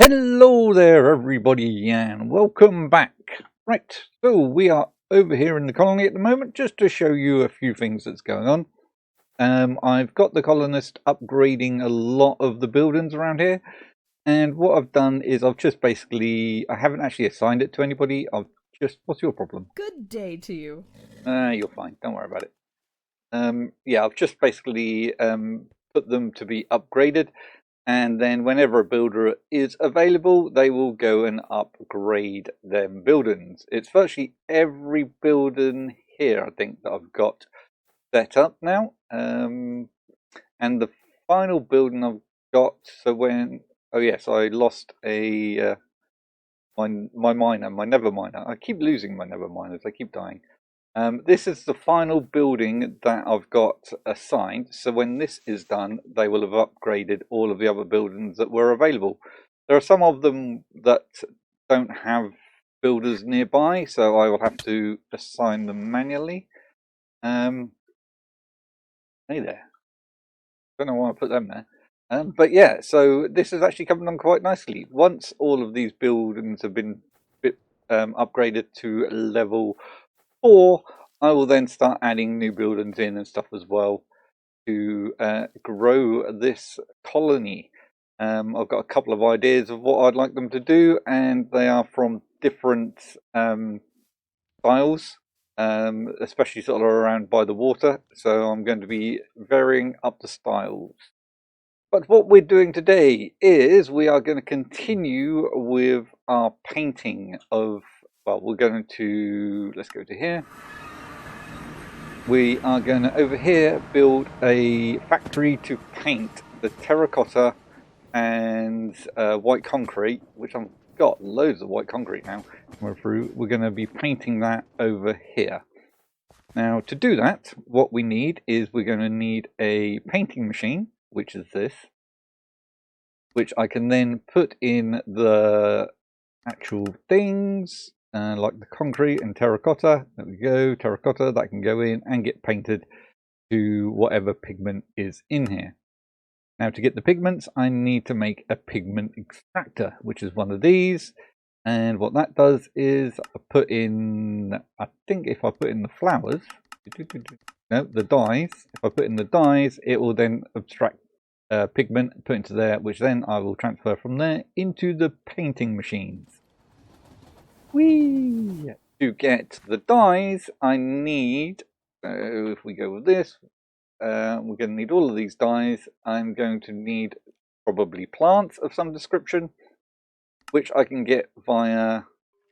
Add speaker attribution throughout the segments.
Speaker 1: Hello there everybody and welcome back. Right, so we are over here in the colony at the moment just to show you a few things that's going on. I've got the colonist upgrading a lot of the buildings around here, and what I've done is I've just basically, I haven't actually assigned it to anybody. What's your problem?
Speaker 2: Good day to you.
Speaker 1: You're fine, don't worry about it. Yeah, I've just basically put them to be upgraded. And then whenever a builder is available, they will go and upgrade them buildings. It's virtually every building here, I think, that I've got set up now. And the final building I've got, oh yes, I lost my miner, my nether miner. I keep losing my nether miners, they keep dying. This is the final building that I've got assigned, so when this is done, they will have upgraded all of the other buildings that were available. There are some of them that don't have builders nearby, so I will have to assign them manually. Hey there. Don't know why I put them there. But yeah, so this is actually coming on quite nicely. Once all of these buildings have been upgraded to level 4, I will then start adding new buildings in and stuff as well to grow this colony. I've got a couple of ideas of what I'd like them to do, and they are from different styles, especially sort of around by the water. So I'm going to be varying up the styles. But what we're doing today is we are going to continue with our painting of, well, we're going to, let's go to here. We are going to, over here, build a factory to paint the terracotta and white concrete, which I've got loads of white concrete now. We're going to be painting that over here. Now, to do that, what we need is we're going to need a painting machine, which is this, which I can then put in the actual things, like the concrete and terracotta. There we go, terracotta, that can go in and get painted to whatever pigment is in here. Now, to get the pigments, I need to make a pigment extractor, which is one of these. And what that does is I put in, I think if I put in the flowers, no, the dyes, if I put in the dyes, it will then abstract pigment, put into there, which then I will transfer from there into the painting machines. Whee! To get the dyes, I need, if we go with this, we're going to need all of these dyes. I'm going to need probably plants of some description, which I can get via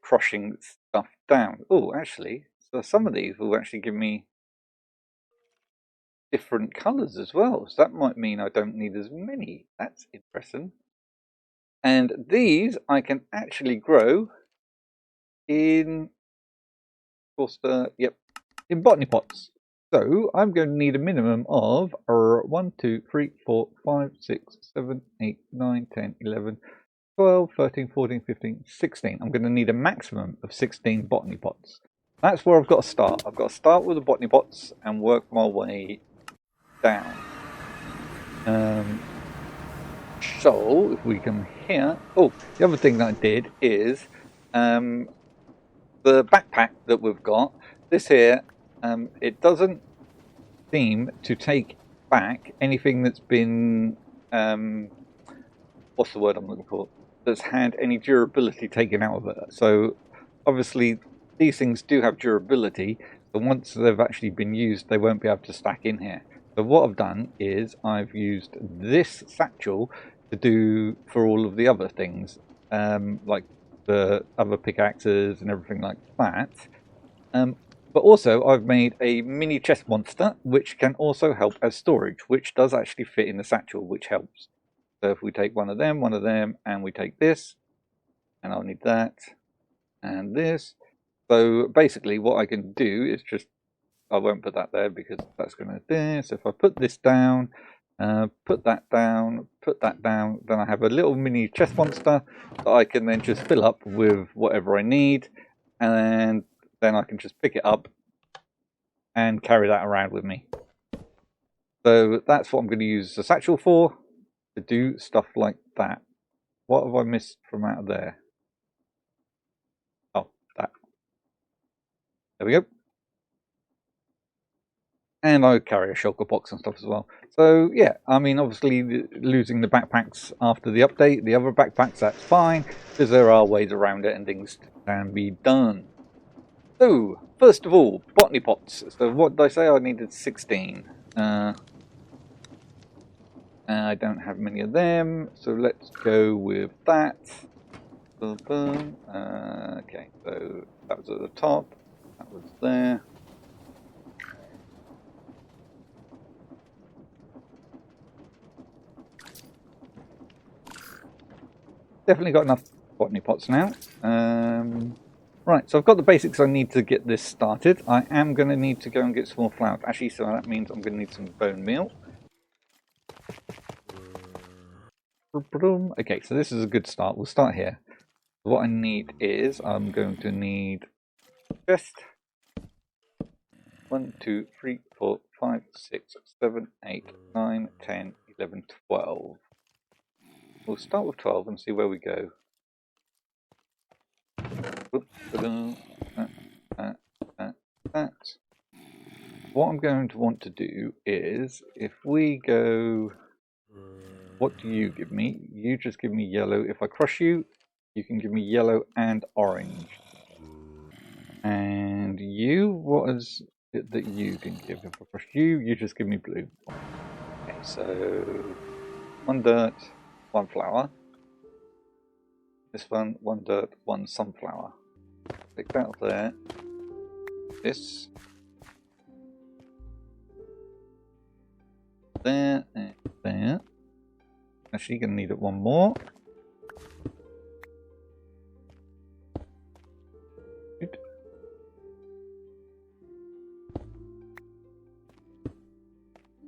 Speaker 1: crushing stuff down. Oh, actually, so some of these will actually give me different colours as well. So that might mean I don't need as many. That's interesting. And these I can actually grow in, in botany pots. So I'm going to need a minimum of 1, 2, 3, 4, 5, 6, 7, 8, 9, 10, 11, 12, 13, 14, 15, 16. I'm going to need a maximum of 16 botany pots. That's where I've got to start. I've got to start with the botany pots and work my way down. So if we come here, oh, the other thing that I did is the backpack that we've got, this here, it doesn't seem to take back anything that's been, what's the word I'm looking for, that's had any durability taken out of it. So obviously these things do have durability, but once they've actually been used, they won't be able to stack in here. So what I've done is I've used this satchel to do for all of the other things, like the other pickaxes and everything like that. But also I've made a mini chest monster, which can also help as storage, which does actually fit in the satchel, which helps. So if we take one of them, and we take this, and I'll need that, and this. So basically what I can do is just, I won't put that there because that's going to there. So if I put this down, put that down, then I have a little mini chest monster that I can then just fill up with whatever I need, and then I can just pick it up and carry that around with me. So that's what I'm going to use the satchel for, to do stuff like that. What have I missed from out of there? Oh, that. There we go. And I carry a shulker box and stuff as well. So yeah, I mean, obviously losing the backpacks after the update, the other backpacks, that's fine, because there are ways around it and things can be done. So, first of all, botany pots. So what did I say? I needed 16. I don't have many of them, so let's go with that. Boom, boom. Okay, so that was at the top, that was there. Definitely got enough botany pots now. Right, so I've got the basics I need to get this started. I am going to need to go and get some more flour. Actually, so that means I'm going to need some bone meal. Okay, so this is a good start. We'll start here. What I need is, I'm going to need just 1, 2, 3, 4, 5, 6, 7, 8, 9, 10, 11, 12. We'll start with 12 and see where we go. That. What I'm going to want to do is, if we go, what do you give me? You just give me yellow. If I crush you, you can give me yellow and orange. And you, what is it that you can give? If I crush you, you just give me blue. Okay, so 1 dirt, 1 flower. This one, 1 dirt, 1 sunflower. Take that off there. This. There and there. Actually, gonna need it 1 more. Good.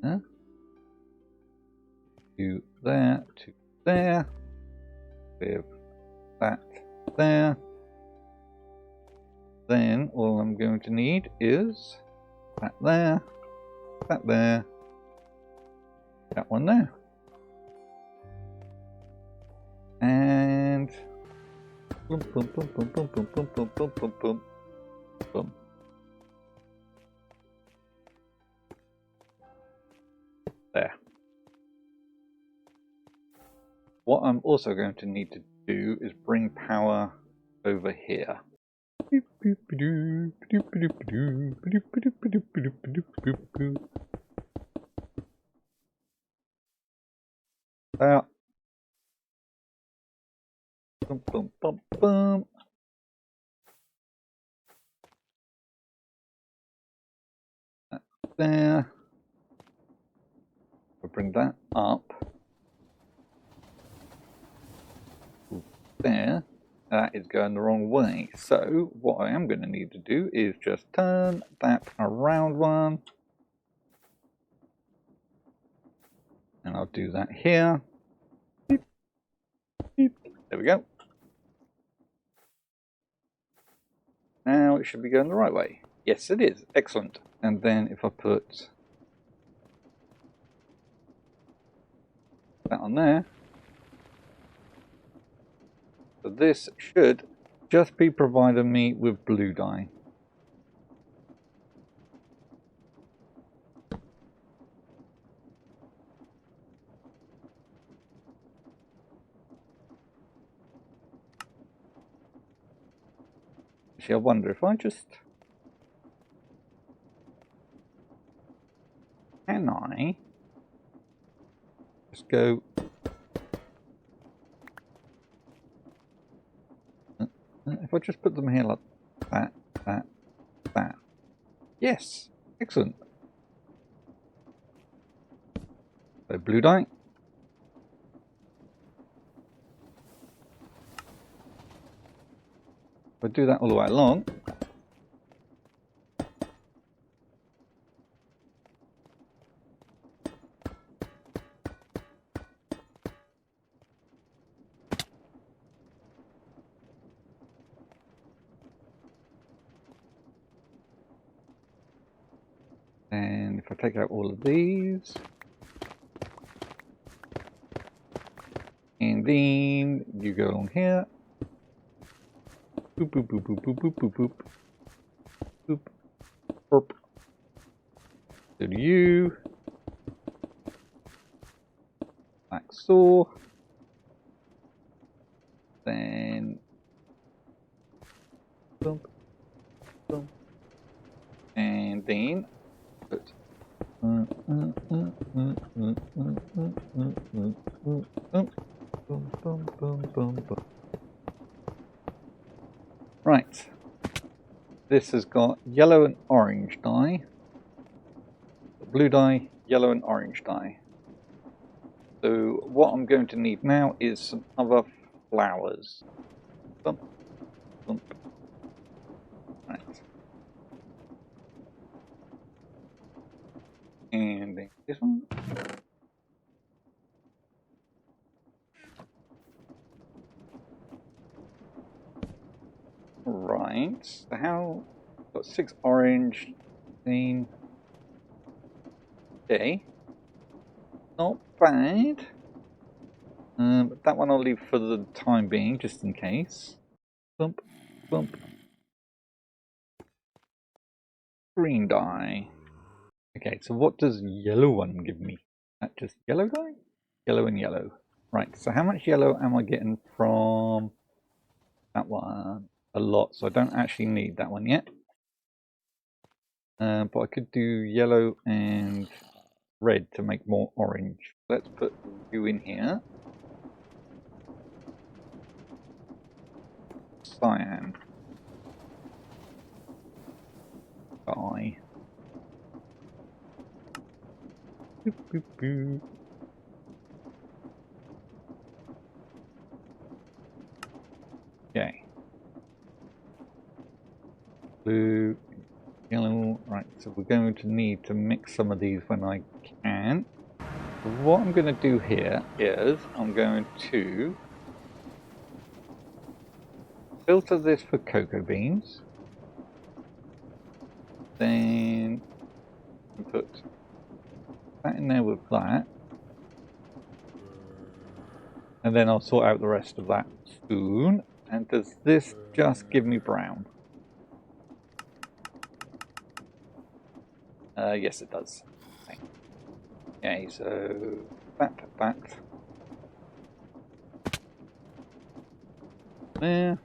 Speaker 1: Huh? 2 there, 2 there. With that there. Then all I'm going to need is that there, that there, that one there. And boom, boom, boom, boom, boom, boom, boom, boom, boom, boom, boom, boom. There. What I'm also going to need to do is bring power over here. There. Boom, boom, boom, boom. There. I'll bring that up. There. That is going the wrong way. So what I am going to need to do is just turn that around 1. And I'll do that here. Beep, beep. There we go. Now it should be going the right way. Yes, it is. Excellent. And then if I put that on there, so this should just be providing me with blue dye. Actually, I wonder if I just... Can I just go... If I just put them here like that, that, that. Yes, excellent. So blue dye. If I do that all the way along, and if I take out all of these, and then you go along here. Boop, boop, boop, boop, boop, boop, boop, boop. Boop. Burp. So do you. Black saw. Then. Bump. Bump. And then. Put. Right. This has got yellow and orange dye. Blue dye, yellow and orange dye. So what I'm going to need now is some other flowers. Bump, bump. Right. And then this one. Right. So how? Got 6 orange. 15. Okay. Not bad. But that one I'll leave for the time being, just in case. Bump, bump. Green dye. Okay, so what does yellow one give me? That just yellow dye? Yellow and yellow. Right, so how much yellow am I getting from that one? A lot, so I don't actually need that one yet. But I could do yellow and red to make more orange. Let's put you in here. Cyan. Dye. Boop, boop, boop. Okay. Blue, yellow. Right, so we're going to need to mix some of these when I can. So what I'm going to do here is I'm going to filter this for cocoa beans. Then put that in there with that. And then I'll sort out the rest of that soon. And does this just give me brown? Yes, it does. Okay, so that. There.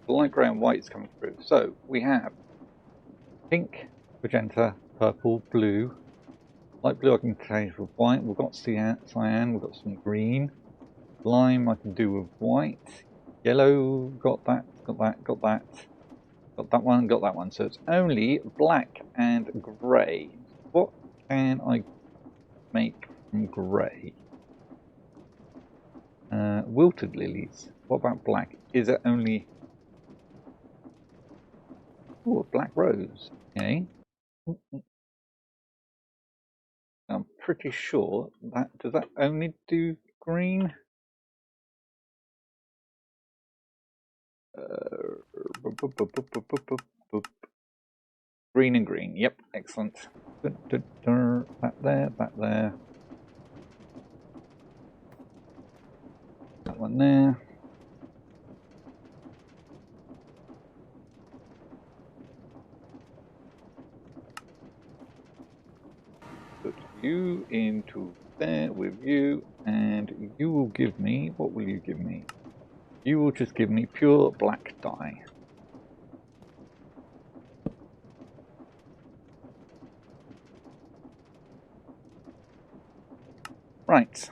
Speaker 1: The light grey and white is coming through. So we have pink, magenta, purple, blue. Light blue I can change with white. We've got cyan, we've got some green. Lime I can do with white. Yellow, got that. Got that one. So it's only black and grey. What can I make from grey? Wilted lilies. What about black? Is it only... Oh, a black rose. Okay. I'm pretty sure that... Does that only do green? Green and green. Yep, excellent. That there. That one there. Put you into there with you, and you will give me... What will you give me? You will just give me pure black dye. Right.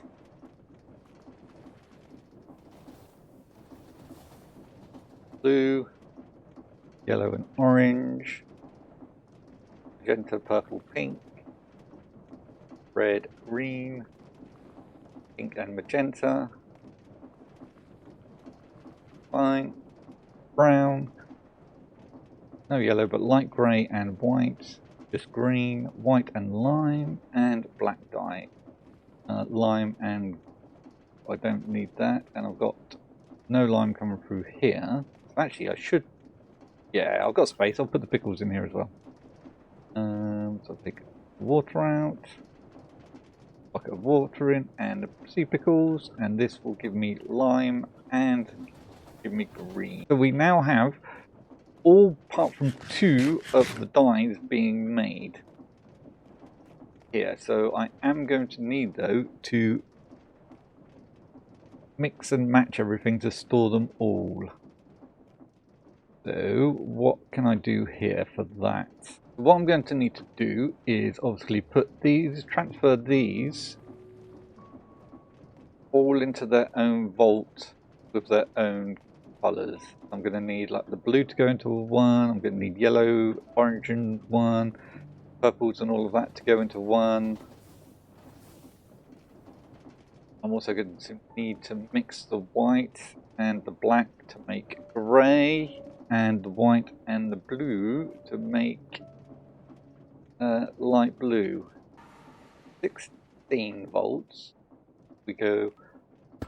Speaker 1: Blue, yellow and orange, magenta, purple, pink, red, green, pink and magenta. Fine. Brown. No yellow, but light grey and white. Just green, white and lime, and black dye. Lime and... I don't need that. And I've got no lime coming through here. Actually, I should... Yeah, I've got space. I'll put the pickles in here as well. So I'll take water out. bucket of water in and sea pickles, and this will give me lime and give me green. So we now have all apart from 2 of the dyes being made here. So I am going to need though to mix and match everything to store them all. So what can I do here for that? What I'm going to need to do is obviously transfer these all into their own vault with their own colours. I'm going to need like the blue to go into one, I'm going to need yellow, orange in one, purples and all of that to go into one. I'm also going to need to mix the white and the black to make grey, and the white and the blue to make light blue. 16 volts. We go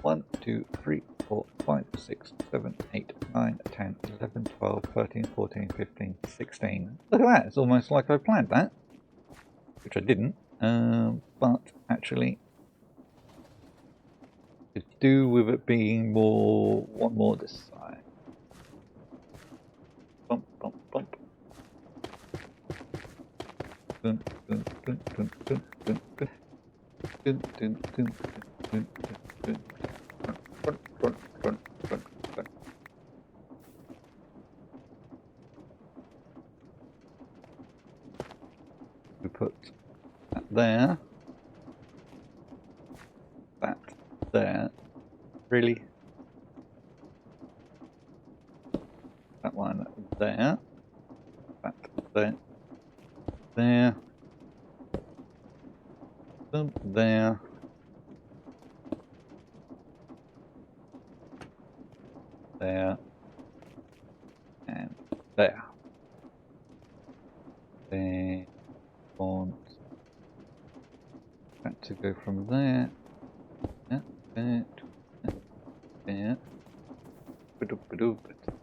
Speaker 1: 1, 2, 3, 4, 5, 6, 7, 8, 9, 10, 11, 12, 13, 14, 15, 16. Look at that, it's almost like I planned that. Which I didn't, but actually it's do with it being one more this side. Bump, bump, bump. Dun, dun, dun, dun, dun, dun, dun. Dun, dun, dun, dun, dun, dun. We put that there, that there, really, that one there, that there, there, there, there, and there. They want that to go from there, there, there, there,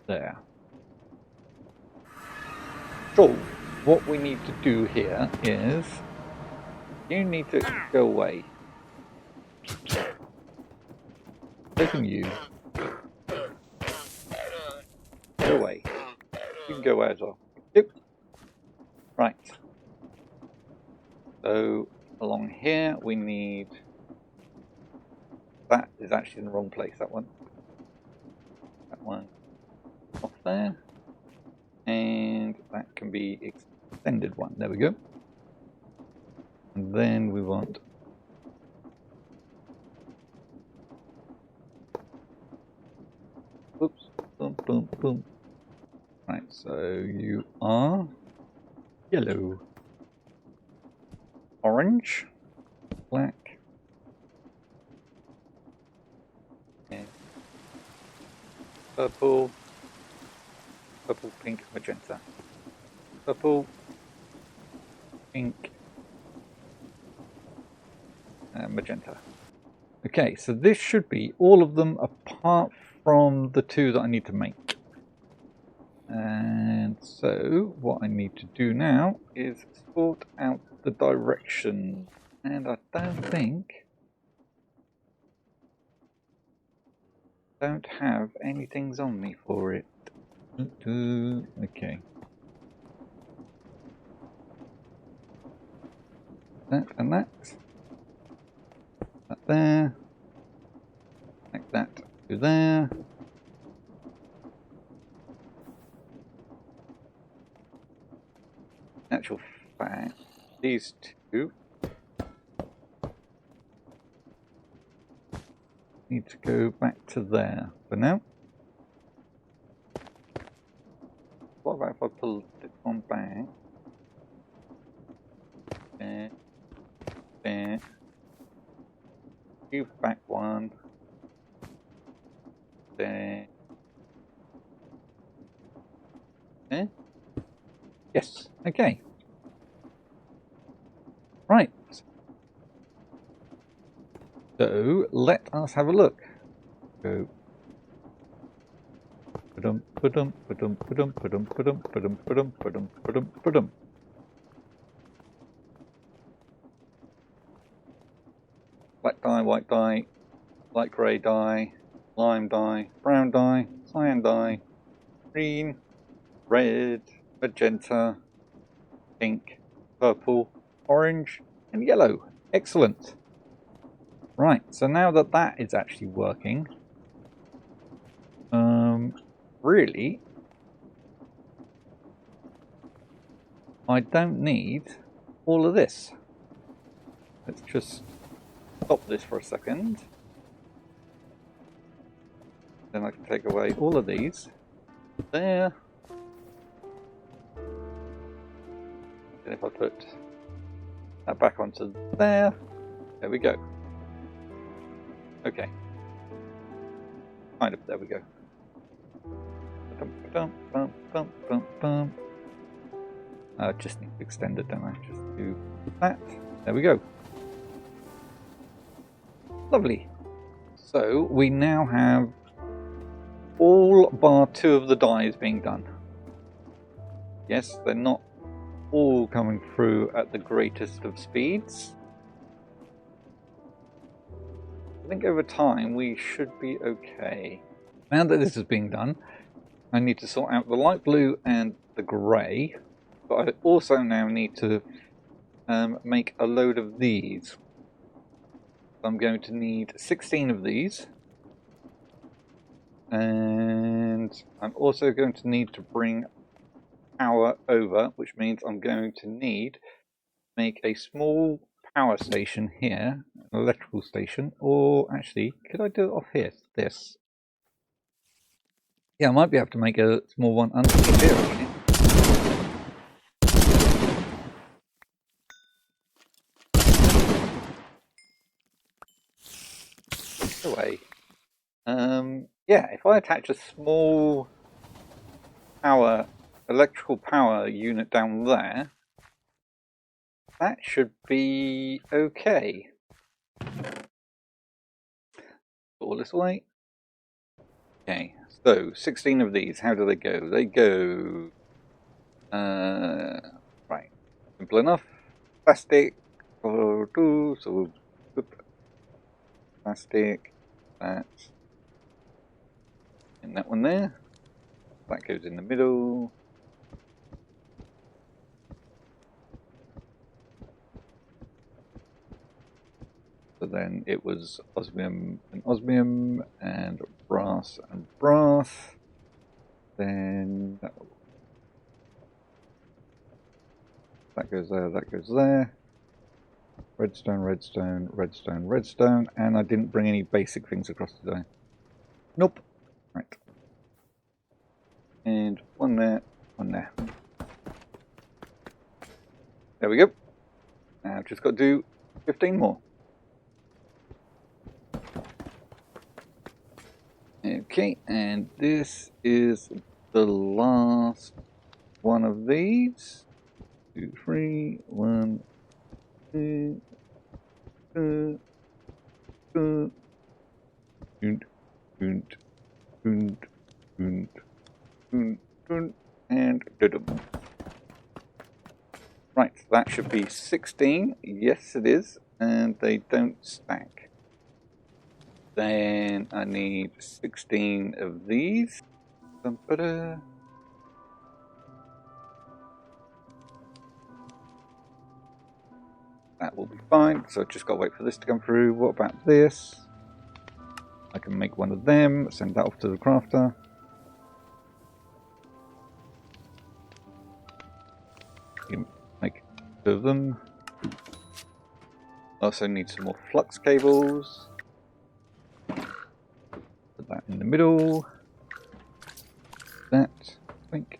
Speaker 1: there. So, what we need to do here is, you need to go away. Taking you. Go away. You can go away as well. Yep. Right. So, along here we need... That is actually in the wrong place, that one. That one off there. And that can be extended one. There we go. And then we want... Oops. Boom, boom, boom. Right, so you are yellow, orange, black, and purple, purple, pink, magenta, purple, pink, and magenta. Okay, so this should be all of them apart from the 2 that I need to make. And so what I need to do now is sort out the direction, and I don't have anything on me for it. Okay. That and that. That there. Like that to there. In actual fact, these 2 need to go back to there for now. What about if I pull this one back? There. There. You back one. There. There. Yes, okay. Right. So let us have a look. Go. Ba-dum, ba-dum, ba-dum, ba-dum, ba-dum, ba-dum, ba-dum, ba-dum, ba-dum, ba-dum, ba-dum. black dye, white dye, light grey dye, lime dye, brown dye, cyan dye, green, red, magenta, pink, purple, orange, and yellow. Excellent. Right, so now that that is actually working, really, I don't need all of this. Let's just stop this for a second. Then I can take away all of these. There. And if I put that back onto there, there we go. Okay. Kind of, there we go. Just need to extend it, don't I? Just do that. There we go. Lovely. So we now have all bar 2 of the dyes being done. Yes, they're not all coming through at the greatest of speeds. I think over time we should be okay. Now that this is being done, I need to sort out the light blue and the grey, but I also now need to make a load of these. I'm going to need 16 of these, and I'm also going to need to bring power over, which means I'm going to need to make a small power station here, an electrical station, or actually, could I do it off here? This. Yeah, I might be able to make a small one underneath here. Away. Yeah, if I attach a small electrical power unit down there, that should be okay. All this way. Okay, so 16 of these, how do they go? They go, right, simple enough. Plastic, so plastic, that, and that one there. That goes in the middle. So then it was osmium and brass and brass. Then that goes there, that goes there. Redstone, redstone, redstone, redstone. And I didn't bring any basic things across today. Nope. Right. And one there, one there. There we go. Now I've just got to do 15 more. Okay, and this is the last one of these. 2, 3, 1, 2, 2, 2, and right, that should be 16. Yes, it is, and they don't stack. Then I need 16 of these. That will be fine. So I've just got to wait for this to come through. What about this? I can make one of them, send that off to the crafter. You make 2 of them. I also need some more flux cables. Put that in the middle. That, think.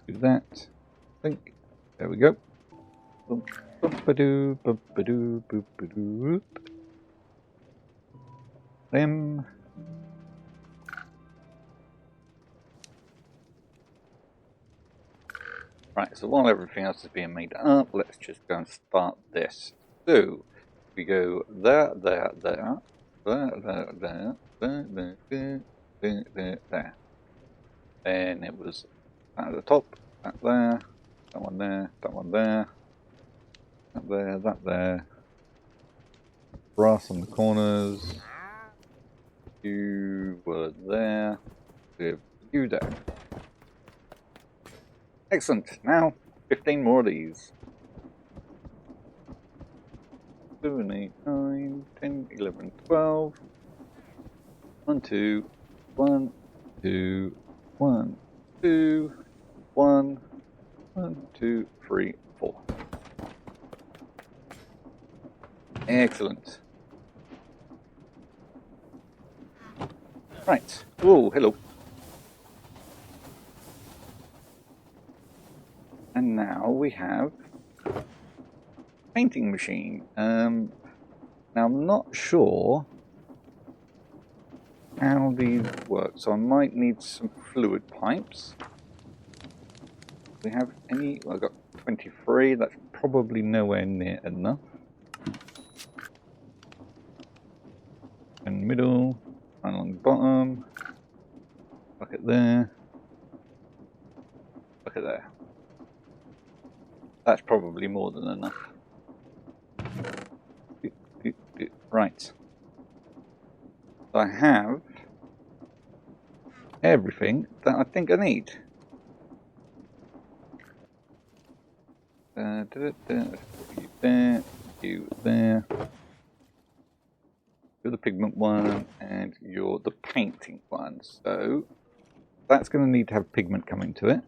Speaker 1: Do that, think. There we go. Bump-a-doo, bump-a-doo, boop-a-doo. Them. Right, so while everything else is being made up, let's just go and start this. So, we go there, there, there, there, there, there, there, there, there, there, there, there. Then it was that at the top, that there, that one there, that one there, that there, that there, brass on the corners. You were there. With you there. Excellent. Now 15 more of these. 7, 8, 9, 10, 11, 12. 1, 2, 1, 2, 1, 2, 1, 1, 2, 3, 4. Excellent. Right. Oh, hello. And now we have painting machine. Now I'm not sure how these work, so I might need some fluid pipes. Do we have any? Well, I've got 23. That's probably nowhere near enough. And middle, and along the bottom. Bucket there. Bucket there. That's probably more than enough. Right. So I have everything that I think I need. You there, you there. You're the pigment one, and you're the painting one. So that's going to need to have pigment coming to it.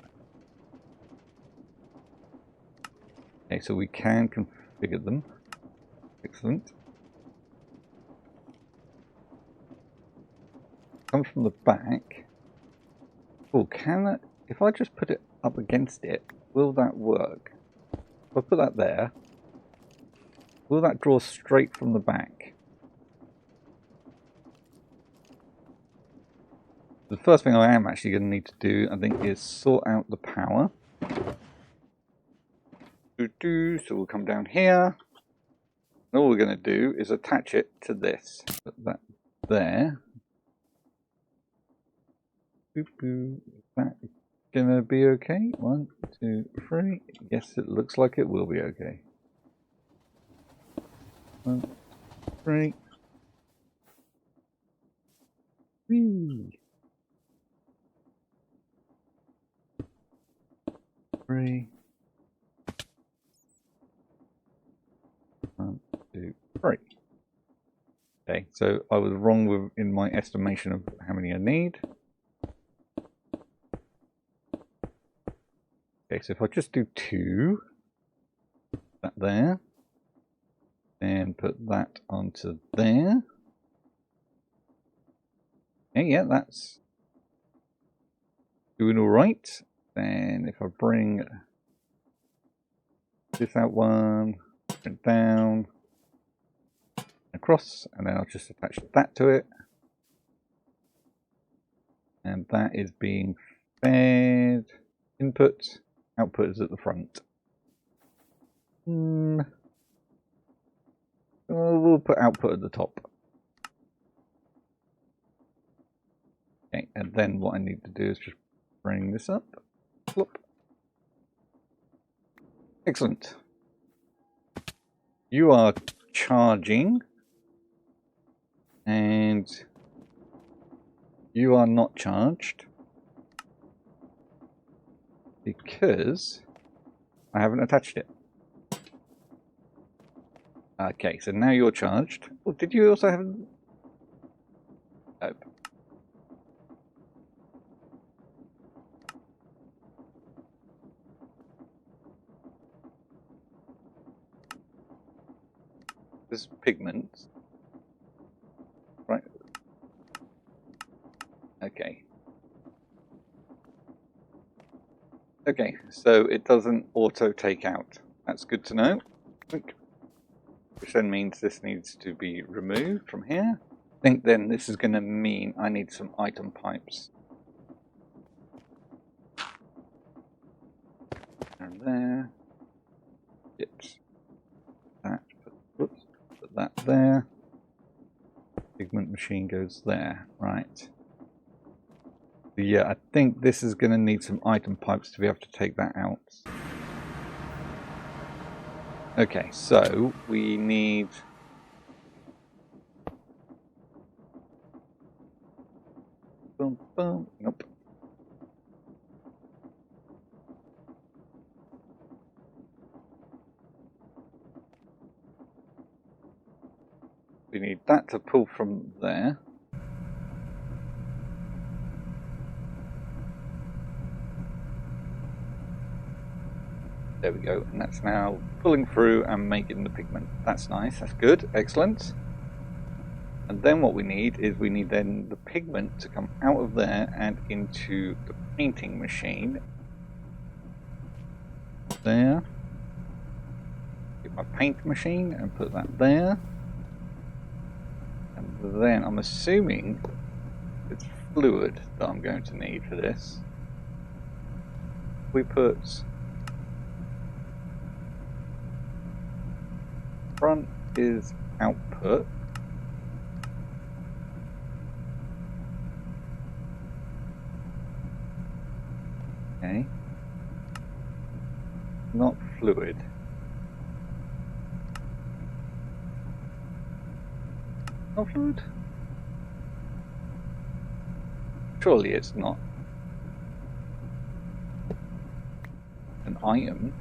Speaker 1: Okay, so we can configure them. Excellent. Comes from the back. Oh, can that? If I just put it up against it, will that work? If I put that there, will that draw straight from the back? The first thing I am actually going to need to do, I think, is sort out the power. So we'll come down here. And all we're going to do is attach it to this. Put that there. Is that going to be okay? 1, 2, 3. Yes, it looks like it will be okay. 1, 3. Whee. 3. 1, 2, 3. Okay, so I was wrong in my estimation of how many I need. Okay, so if I just do 2, that there, then put that onto there. Okay, yeah, that's doing all right. Then if I bring this out one, bring it down, across, and then I'll just attach that to it. And that is being fed. Input, output is at the front. We'll put output at the top. Okay, and then what I need to do is just bring this up. Flop. Excellent. You are charging, and you are not charged because I haven't attached it. Okay, so now you're charged. Oh, did you also have... Nope. This pigment. Right. Okay. Okay, so it doesn't auto take out. That's good to know. Which then means this needs to be removed from here. I think then this is going to mean I need some item pipes. And there. Get that. Whoops. Put that there. Pigment machine goes there. Right. Yeah, I think this is going to need some item pipes to be able to take that out. Okay, so we need Boom, boom. Nope. We need that to pull from there. There we go, and that's now pulling through and making the pigment. That's nice, that's good, excellent. And then what we need is then the pigment to come out of there and into the painting machine. There. Get my paint machine and put that there. And then I'm assuming it's fluid that I'm going to need for this. We put front is output. Okay. Not fluid. Not fluid? Surely it's not an item.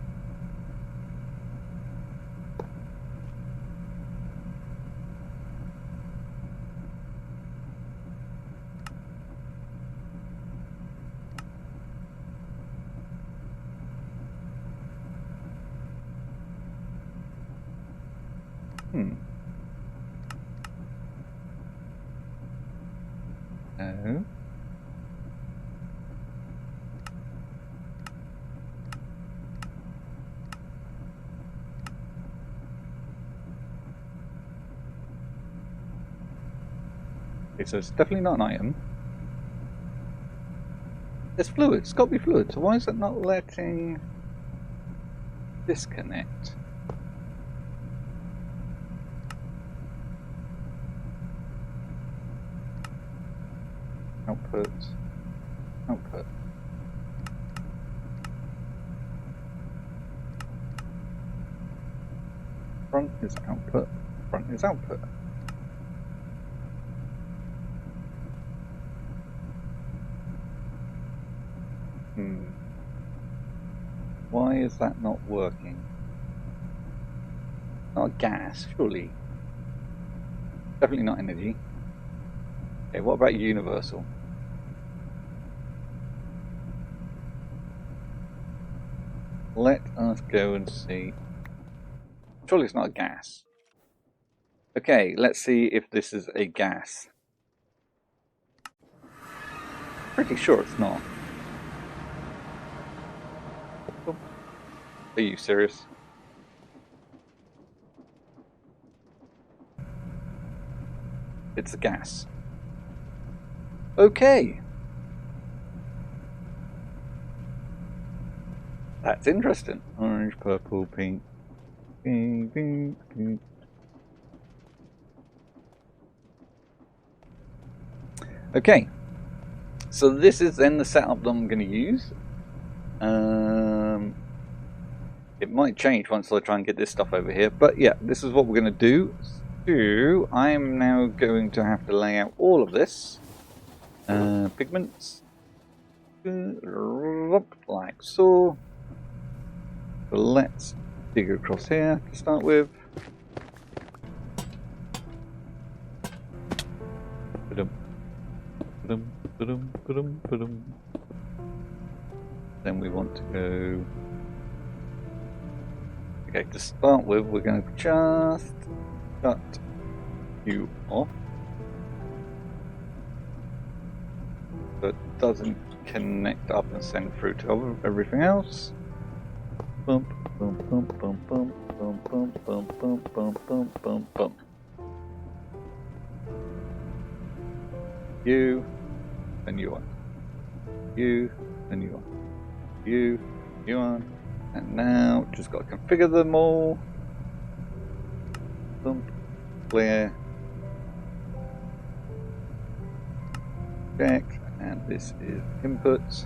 Speaker 1: No. Okay, so it's definitely not an item. It's fluid, it's got to be fluid, so why is it not letting disconnect? Output, output. Front is output, front is output. Why is that not working? Not gas, surely. Definitely not energy. Okay, what about universal? Let us go and see. Surely it's not a gas. Okay, let's see if this is a gas. Pretty sure it's not. Are you serious? It's a gas. Okay. That's interesting. Orange, purple, pink. Pink, pink, pink. Okay. So this is then the setup that I'm going to use. It might change once I try and get this stuff over here. But yeah, this is what we're going to do. So I'm now going to have to lay out all of this. Pigments. Like so. So let's dig across here to start with. Then we want to go. Okay, to start with, we're going to just cut you off. That doesn't connect up and send through to everything else. Bump, bump, bump, bump, bump, bump, bump, bump, bump, bump, bump, bump, bump. You, and you on. You, and you on. You on. And now, just got to configure them all. Bump, clear. Check. And this is inputs.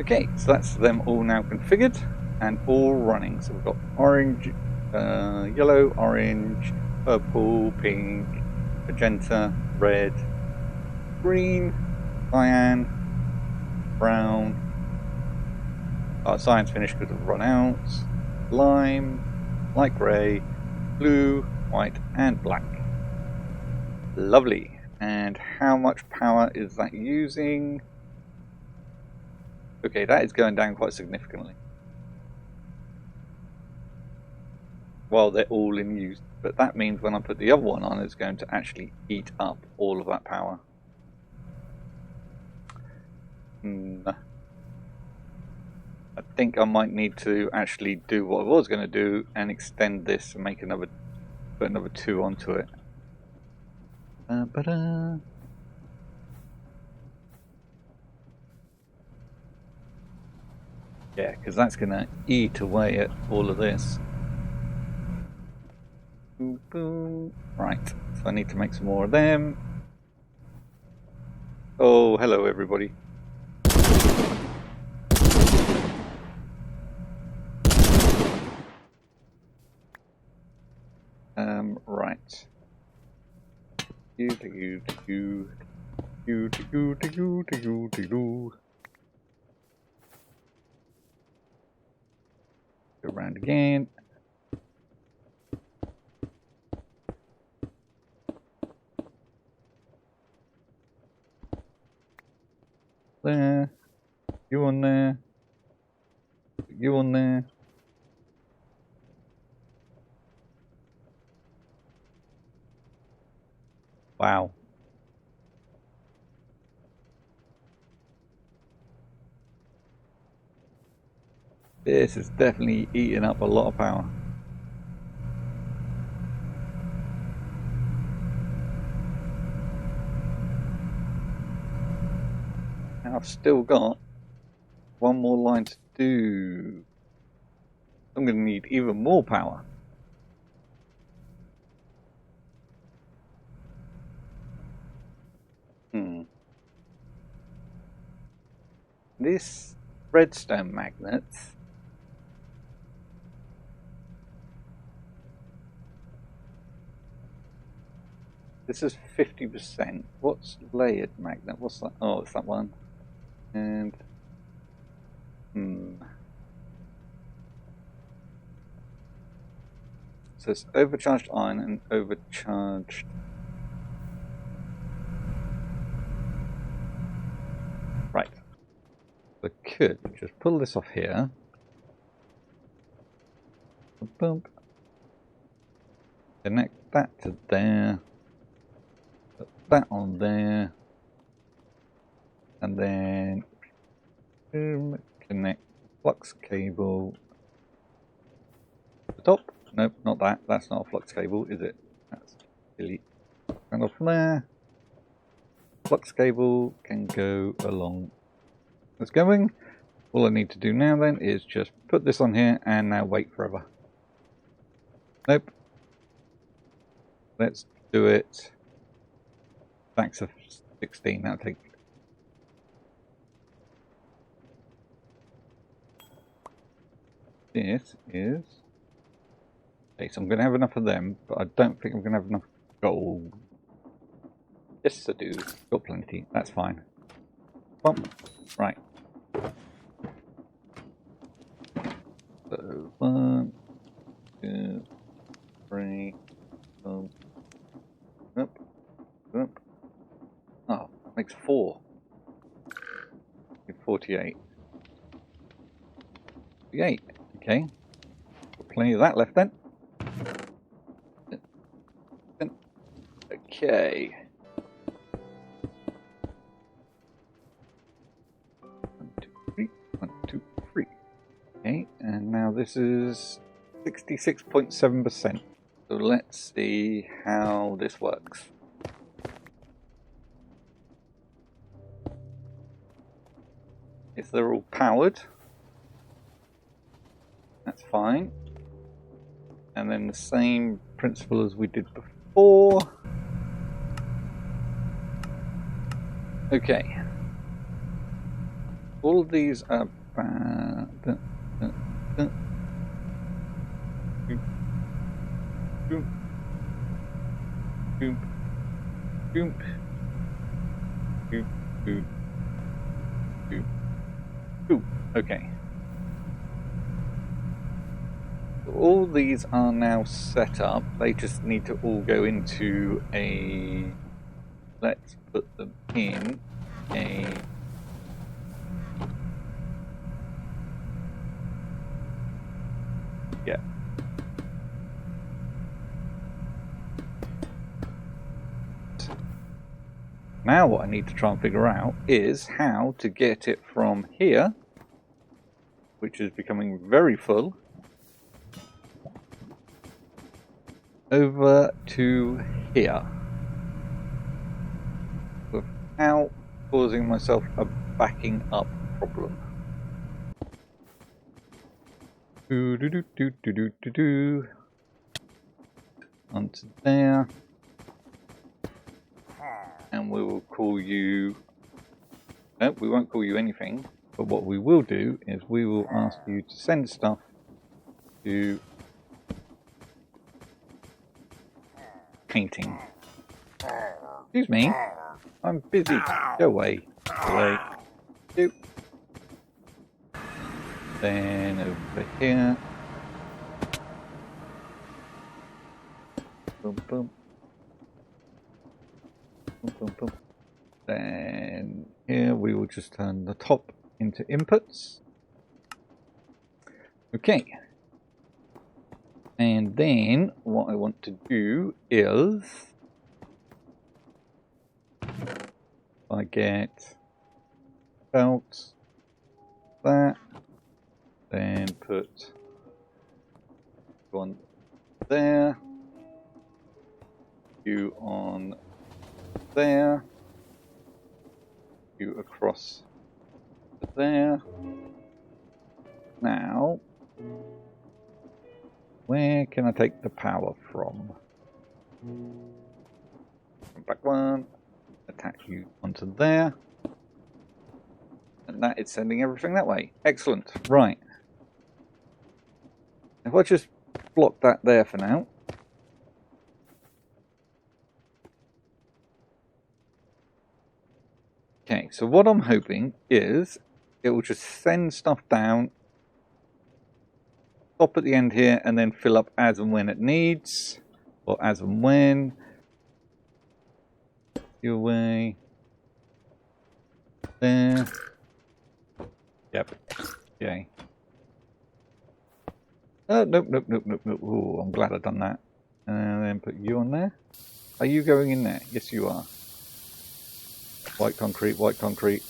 Speaker 1: Okay, so that's them all now configured and all running. So we've got orange, yellow, orange, purple, pink, magenta, red, green, cyan, brown. Cyan's finished because we've run out. Lime, light grey, blue, white, and black. Lovely. And how much power is that using? Okay, that is going down quite significantly. While they're all in use. But that means when I put the other one on, it's going to actually eat up all of that power. I think I might need to actually do what I was going to do and extend this and make put another 2 onto it. Yeah, because that's going to eat away at all of this. Boom, boom. Right, so I need to make some more of them. Oh, hello everybody. Right. Go around again. There. You on there. You on there. Wow. This is definitely eating up a lot of power. And I've still got one more line to do. I'm going to need even more power. This redstone magnet this is 50%. What's layered magnet? What's that? Oh, it's that one. And so it's overcharged iron and overcharged. Right. I could just pull this off here. Boom. Connect that to there. Put that on there. And then connect flux cable to the top. Nope, not that. That's not a flux cable, is it? That's delete. And off there. Flux cable can go along. It's going. All I need to do now then is just put this on here and now wait forever. Nope. Let's do it. Stacks of 16. That'll take. This is. Okay, so I'm going to have enough of them, but I don't think I'm going to have enough gold. Yes, I do. Got plenty. That's fine. Bump. Right. So 1, 2, 3. Nope. Nope. Oh, that makes 4. 48. 48. Okay. Got plenty of that left then. Okay. 1, 2, 3. 1, 2, 3. Okay, and now this is 66.7%. So let's see how this works. If they're all powered, that's fine. And then the same principle as we did before. Okay. All of these are okay. All these are now set up. They just need to all go into a... Let's put them in a... Yeah. Now what I need to try and figure out is how to get it from here, which is becoming very full, over to here without causing myself a backing up problem. Onto there. And we will call you... No, we won't call you anything, but what we will do is we will ask you to send stuff to painting. Excuse me, I'm busy. Go away. Away. Then over here. Boom, boom. Boom, boom, boom. Then here we will just turn the top into inputs. Okay. And then what I want to do is I get felt that, then put one there, you on there, you across there. Now, where can I take the power from? Back one, attach you onto there, and that is sending everything that way. Excellent. Right. If I just block that there for now. Okay, so what I'm hoping is it will just send stuff down, stop at the end here, and then fill up as and when it needs, or as and when. Your way. There. Yep. Okay. Oh, nope. Oh, I'm glad I've done that. And then put you on there. Are you going in there? Yes, you are. White concrete, white concrete.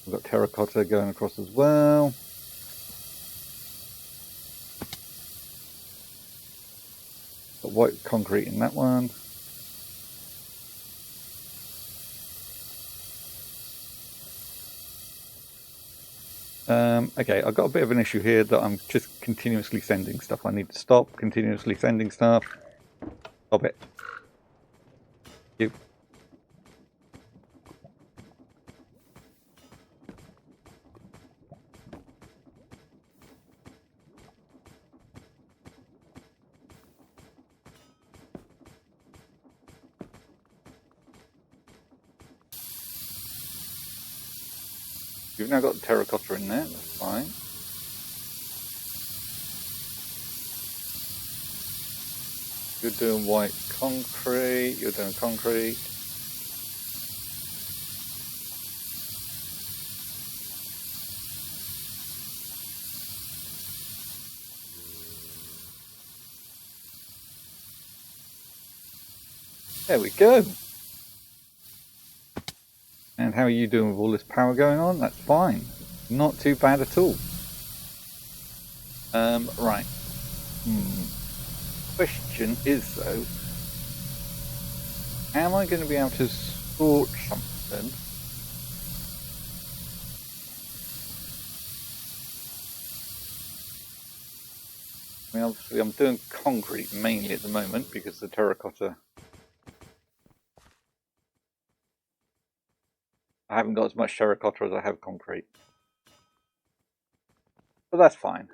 Speaker 1: We've got terracotta going across as well. Got white concrete in that one. Okay, I've got a bit of an issue here that I'm just continuously sending stuff. I need to stop continuously sending stuff. Stop it. You. You've now got terracotta in there, that's fine. You're doing white concrete, you're doing concrete. There we go. And how are you doing with all this power going on? That's fine. Not too bad at all. Right. Question is though, am I going to be able to sort something? I mean, obviously I'm doing concrete mainly at the moment because the terracotta I haven't got as much terracotta as I have concrete. But that's fine.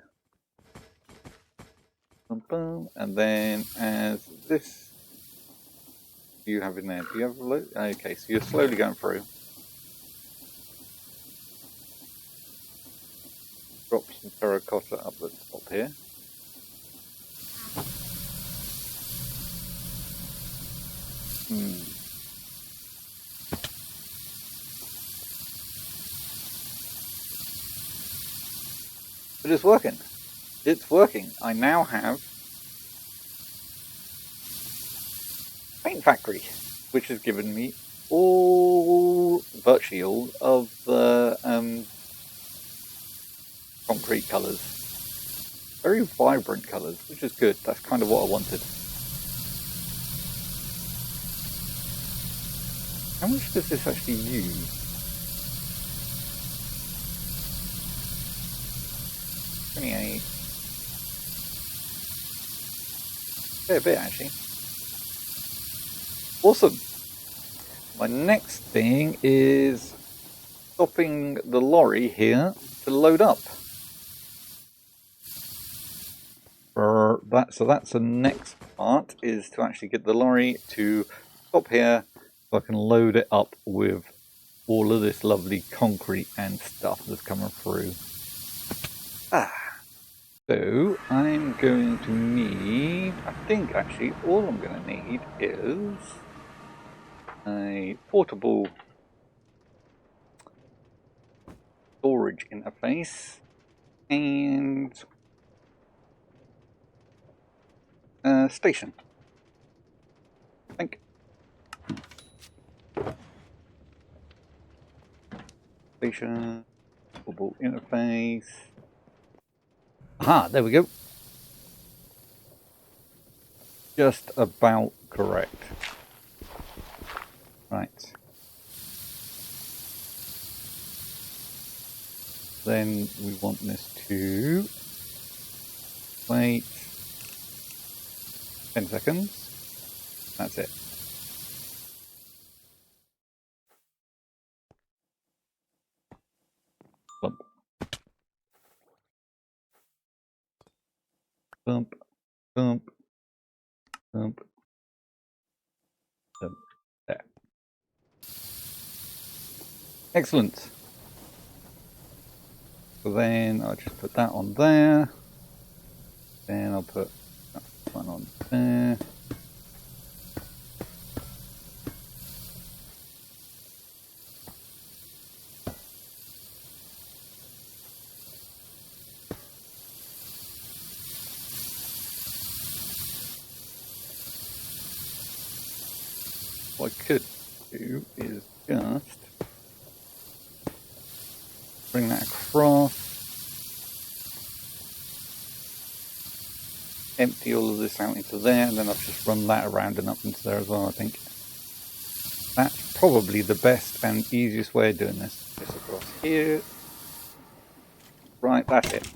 Speaker 1: Boom, boom. And then as this you have in there, do you have a look? Okay, so you're slowly going through. Drop some terracotta up at the top here. But it's working. It's working. I now have Paint Factory, which has given me virtually all of the concrete colours. Very vibrant colours, which is good. That's kind of what I wanted. How much does this actually use? 28. Fair bit, actually. Awesome. My next thing is stopping the lorry here to load up. So that's the next part, is to actually get the lorry to stop here so I can load it up with all of this lovely concrete and stuff that's coming through. So I'm going to need, I think actually all I'm going to need is a portable storage interface and a station. I think. Station, portable interface. Aha, there we go. Just about correct. Right. Then we want this to wait 10 seconds. That's it. Bump. Bump. Bump. Bump. Bump. There. Excellent. So then I'll just put that on there. Then I'll put that one on there. What I could do is just bring that across, empty all of this out into there, and then I'll just run that around and up into there as well. I think that's probably the best and easiest way of doing this. This across here. Right, that's it.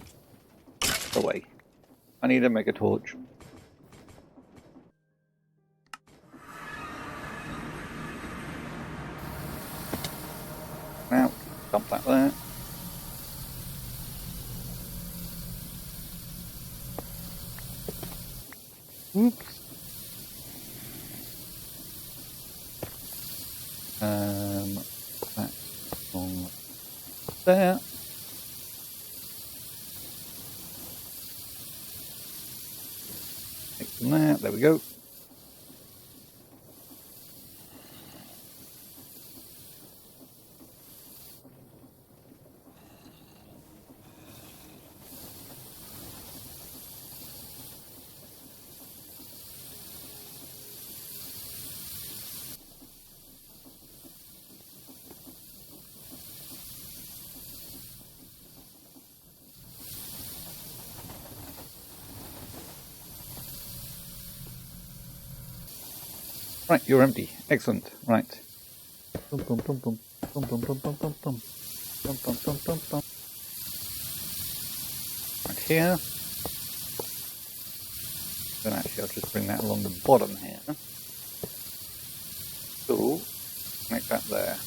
Speaker 1: Away. I need a mega torch. Now, dump that there. Oops. That's on there. Take from there. There we go. Right, you're empty. Excellent. Right. Bum, bum, bum, bum. Bum, bum, bum, bum, bum, bum. Bum, bum, bum, bum, bum. Right here. Then actually I'll just bring that along the bottom here. So, make that there.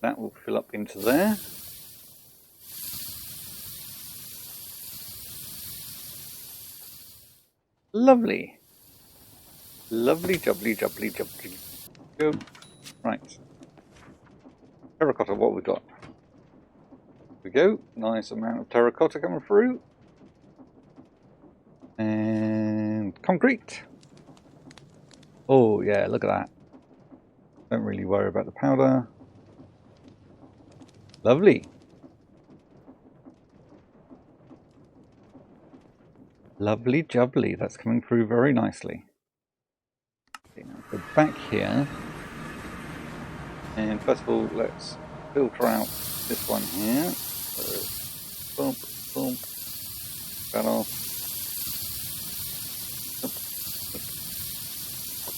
Speaker 1: That will fill up into there. Lovely. Lovely, jubbly, jubbly, jubbly. Go. Right. Terracotta, what have we got? Here we go. Nice amount of terracotta coming through. And concrete. Oh, yeah, look at that. Don't really worry about the powder. Lovely. Lovely jubbly. That's coming through very nicely. Okay, now go back here. And first of all, let's filter out this one here. So, bump, bump. That off.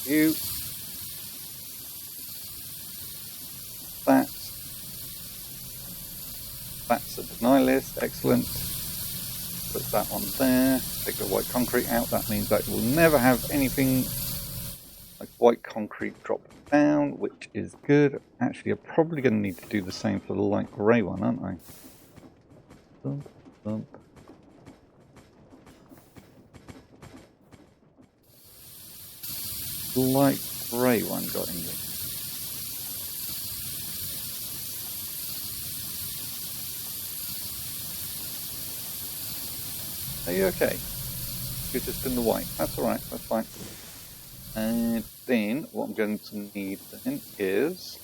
Speaker 1: You. That's a deny list. Excellent. Put that one there. Take the white concrete out. That means that we'll never have anything like white concrete drop down, which is good. Actually, I'm probably going to need to do the same for the light grey one, aren't I? Bump, bump. Light grey one got in there. Are you okay? You're just in the white. That's alright, that's fine. And then what I'm going to need then is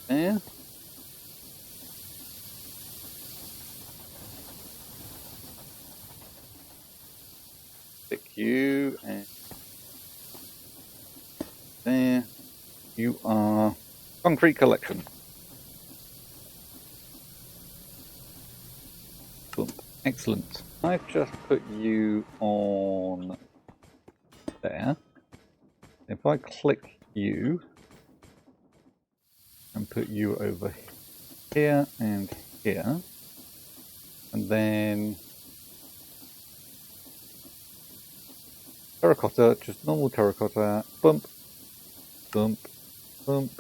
Speaker 1: there. Pick you and there. You are concrete collection. Excellent. I've just put you on there. If I click you and put you over here and here, and then terracotta, just normal terracotta, bump, bump, bump,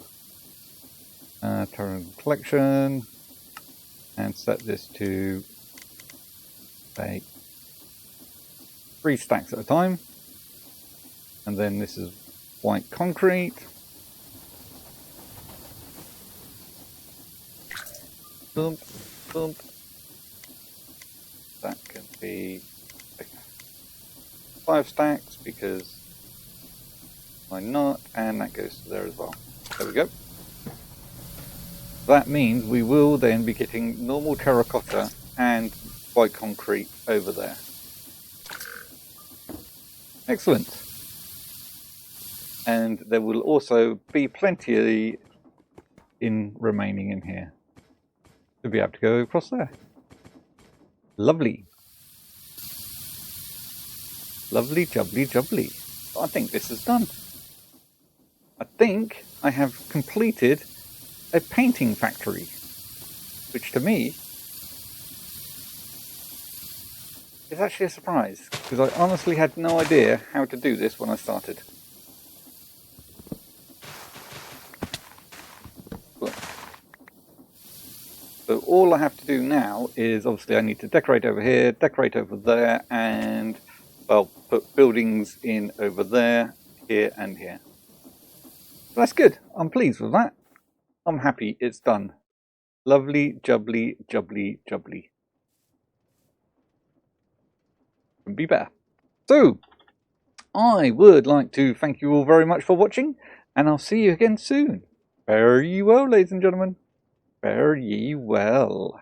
Speaker 1: terracotta collection, and set this to say 3 stacks at a time, and then this is white concrete. Bump, bump. That can be 5 stacks because why not? And that goes to there as well. There we go. That means we will then be getting normal terracotta and white concrete over there. Excellent. And there will also be plenty remaining in here to be able to go across there. Lovely. Lovely, jubbly, jubbly. I think this is done. I think I have completed a painting factory, which to me is actually a surprise, because I honestly had no idea how to do this when I started. Look. So all I have to do now is, obviously I need to decorate over here, decorate over there, and, well, put buildings in over there, here and here. So that's good. I'm pleased with that. I'm happy it's done. Lovely, jubbly, jubbly, jubbly. Couldn't be better. So, I would like to thank you all very much for watching, and I'll see you again soon. Fare ye well, ladies and gentlemen. Fare ye well.